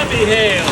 heavy hail.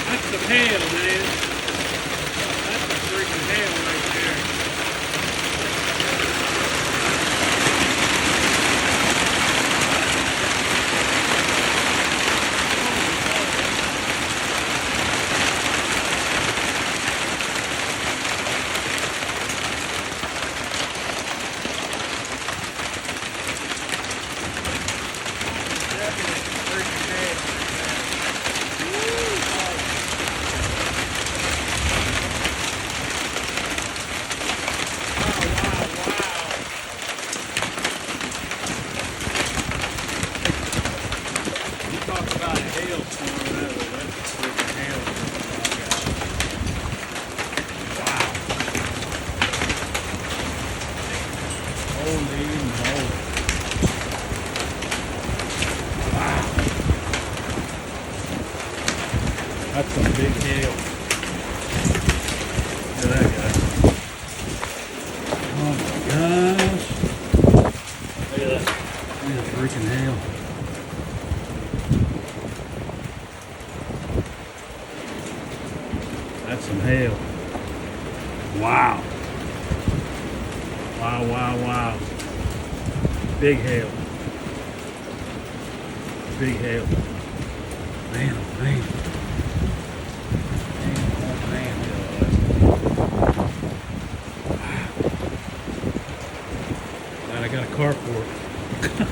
That's the hail, man. That's the freaking hail right there. Talk about a hailstorm, that's a freaking hail. Wow. Holy moly. Wow. That's some big hail. Look at that, guys. Oh my gosh. Look at that. Look at that freaking hail. That's some hail. Wow. Wow, wow, wow. Big hail. Big hail. Man, oh man. Man, oh man. Wow. Glad I got a car for it.